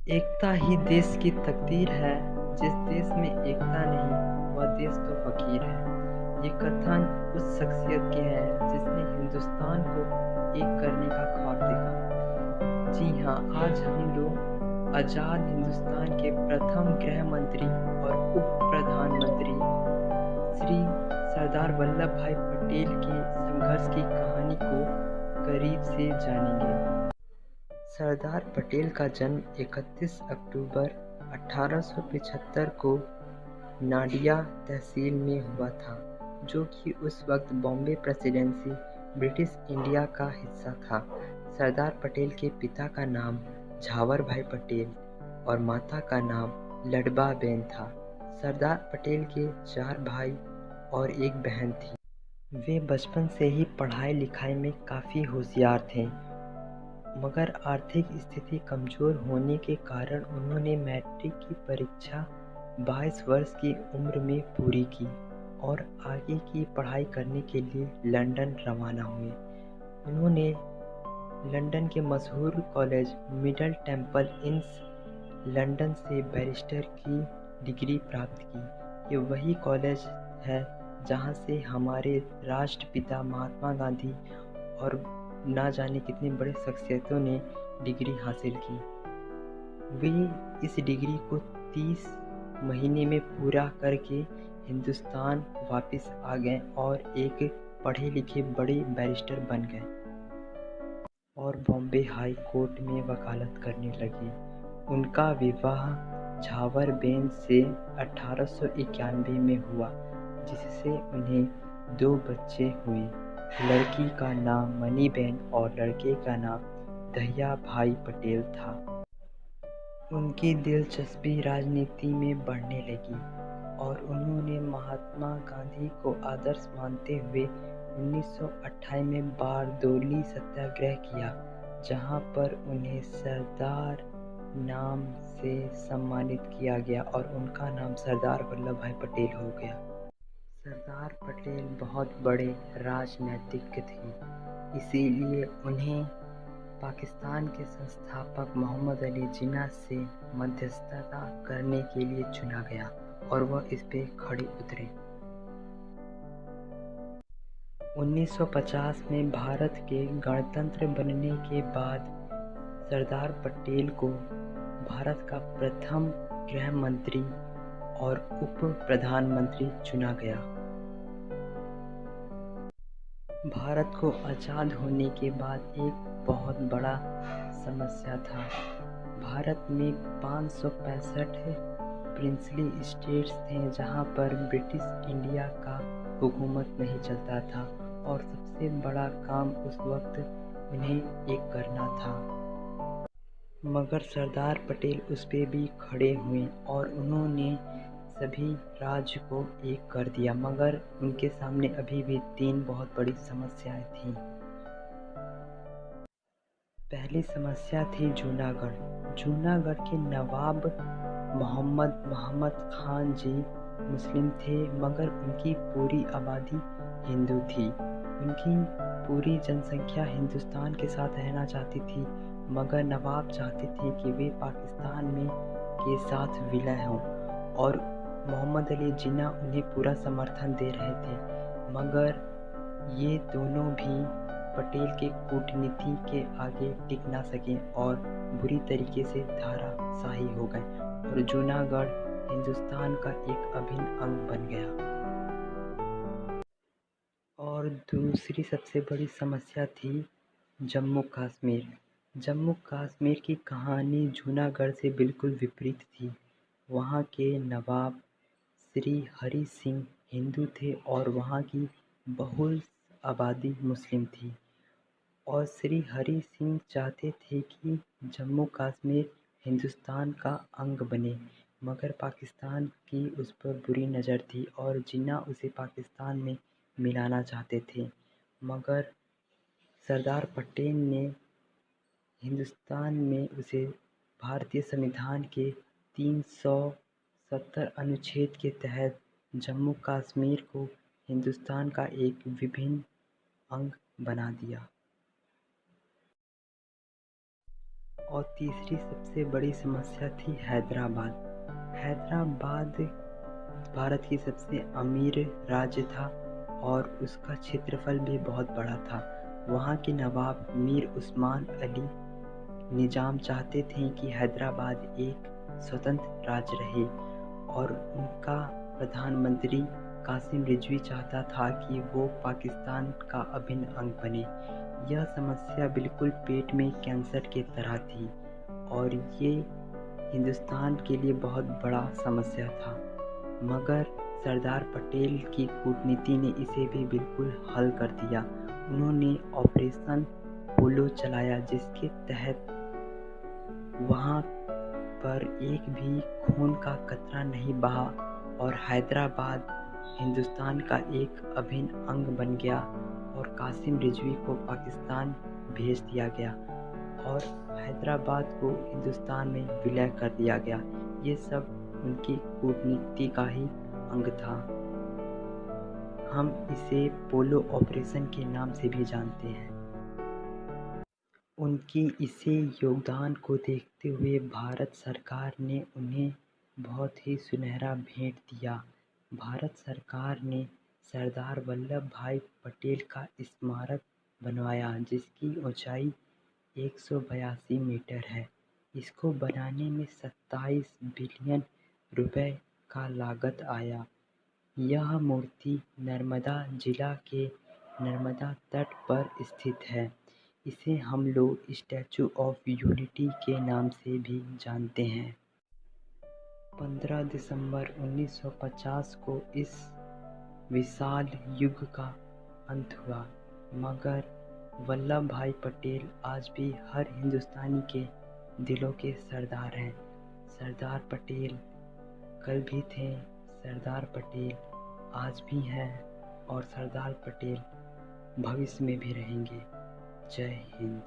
एकता ही देश की तकदीर है। जिस देश में एकता नहीं वह देश तो फकीर है। ये कथन उस शख्सियत के हैं जिसने हिंदुस्तान को एक करने का ख्वाब देखा। जी हाँ, आज हम लोग आज़ाद हिंदुस्तान के प्रथम गृह मंत्री और उप प्रधानमंत्री श्री सरदार वल्लभ भाई पटेल के संघर्ष की कहानी को करीब से जानेंगे। सरदार पटेल का जन्म 31 अक्टूबर 1875 को नाडिया तहसील में हुआ था, जो कि उस वक्त बॉम्बे प्रेसिडेंसी ब्रिटिश इंडिया का हिस्सा था। सरदार पटेल के पिता का नाम झावर भाई पटेल और माता का नाम लडबा बेन था। सरदार पटेल के 4 भाई और एक बहन थी। वे बचपन से ही पढ़ाई लिखाई में काफ़ी होशियार थे, मगर आर्थिक स्थिति कमज़ोर होने के कारण उन्होंने मैट्रिक की परीक्षा 22 वर्ष की उम्र में पूरी की और आगे की पढ़ाई करने के लिए लंदन रवाना हुए। उन्होंने लंदन के मशहूर कॉलेज मिडल टेम्पल इंस लंदन से बैरिस्टर की डिग्री प्राप्त की। ये वही कॉलेज है जहाँ से हमारे राष्ट्रपिता महात्मा गांधी और ना जाने कितनी बड़ी शख्सियतों ने डिग्री हासिल की। वे इस डिग्री को 30 महीने में पूरा करके हिंदुस्तान वापस आ गए और एक पढ़े लिखे बड़े बैरिस्टर बन गए और बॉम्बे हाई कोर्ट में वकालत करने लगे। उनका विवाह झावर बेन से 1891 में हुआ, जिससे उन्हें 2 बच्चे हुए। लड़की का नाम मणिबेन और लड़के का नाम दहिया भाई पटेल था। उनकी दिलचस्पी राजनीति में बढ़ने लगी और उन्होंने महात्मा गांधी को आदर्श मानते हुए 1928 में बारदोली सत्याग्रह किया, जहां पर उन्हें सरदार नाम से सम्मानित किया गया और उनका नाम सरदार वल्लभ भाई पटेल हो गया। सरदार पटेल बहुत बड़े राजनीतिज्ञ थे, इसीलिए उन्हें पाकिस्तान के संस्थापक मोहम्मद अली जिन्ना से मध्यस्थता करने के लिए चुना गया और वह इस पे खड़े उतरे। 1950 में भारत के गणतंत्र बनने के बाद सरदार पटेल को भारत का प्रथम गृह मंत्री और उप प्रधानमंत्री चुना गया। भारत को आज़ाद होने के बाद एक बहुत बड़ा समस्या था। भारत में 565 प्रिंसली स्टेट्स थे जहां पर ब्रिटिश इंडिया का हुकूमत नहीं चलता था और सबसे बड़ा काम उस वक्त उन्हें एक करना था। मगर सरदार पटेल उस पे भी खड़े हुए और उन्होंने सभी राज्य को एक कर दिया, मगर उनके सामने अभी भी 3 बहुत बड़ी समस्याएं थीं। पहली समस्या थी जूनागढ़। जूनागढ़ के नवाब मोहम्मद खान जी मुस्लिम थे, मगर उनकी पूरी आबादी हिंदू थी। उनकी पूरी जनसंख्या हिंदुस्तान के साथ रहना चाहती थी, मगर नवाब चाहते थे कि वे पाकिस्तान में के साथ विलय हों और मोहम्मद अली जिन्ना उन्हें पूरा समर्थन दे रहे थे। मगर ये दोनों भी पटेल के कूटनीति के आगे टिक ना सके और बुरी तरीके से धराशायी हो गए और जूनागढ़ हिंदुस्तान का एक अभिन्न अंग बन गया। और दूसरी सबसे बड़ी समस्या थी जम्मू कश्मीर। जम्मू कश्मीर की कहानी जूनागढ़ से बिल्कुल विपरीत थी। वहाँ के नवाब श्री हरि सिंह हिंदू थे और वहाँ की बहुल आबादी मुस्लिम थी और श्री हरि सिंह चाहते थे कि जम्मू कश्मीर हिंदुस्तान का अंग बने, मगर पाकिस्तान की उस पर बुरी नज़र थी और जिन्ना उसे पाकिस्तान में मिलाना चाहते थे। मगर सरदार पटेल ने हिंदुस्तान में उसे भारतीय संविधान के 370 अनुच्छेद के तहत जम्मू कश्मीर को हिंदुस्तान का एक विभिन्न अंग बना दिया। और तीसरी सबसे बड़ी समस्या थी हैदराबाद। हैदराबाद भारत की सबसे अमीर राज्य था और उसका क्षेत्रफल भी बहुत बड़ा था। वहाँ के नवाब मीर उस्मान अली निजाम चाहते थे कि हैदराबाद एक स्वतंत्र राज्य रहे और उनका प्रधानमंत्री कासिम रिजवी चाहता था कि वो पाकिस्तान का अभिन्न अंग बने। यह समस्या बिल्कुल पेट में कैंसर की तरह थी और ये हिंदुस्तान के लिए बहुत बड़ा समस्या था, मगर सरदार पटेल की कूटनीति ने इसे भी बिल्कुल हल कर दिया। उन्होंने ऑपरेशन पोलो चलाया, जिसके तहत वहाँ पर एक भी खून का कतरा नहीं बहा और हैदराबाद हिंदुस्तान का एक अभिन्न अंग बन गया और कासिम रिजवी को पाकिस्तान भेज दिया गया और हैदराबाद को हिंदुस्तान में विलय कर दिया गया। ये सब उनकी कूटनीति का ही अंग था। हम इसे पोलो ऑपरेशन के नाम से भी जानते हैं। उनकी इसे योगदान को देखते हुए भारत सरकार ने उन्हें बहुत ही सुनहरा भेंट दिया। भारत सरकार ने सरदार वल्लभ भाई पटेल का स्मारक बनवाया, जिसकी ऊंचाई 182 मीटर है। इसको बनाने में 27 बिलियन रुपए का लागत आया। यह मूर्ति नर्मदा जिला के नर्मदा तट पर स्थित है। इसे हम लोग स्टैचू ऑफ यूनिटी के नाम से भी जानते हैं। 15 दिसंबर 1950 को इस विशाल युग का अंत हुआ, मगर वल्लभ भाई पटेल आज भी हर हिंदुस्तानी के दिलों के सरदार हैं। सरदार पटेल कल भी थे, सरदार पटेल आज भी हैं और सरदार पटेल भविष्य में भी रहेंगे। जय हिंद।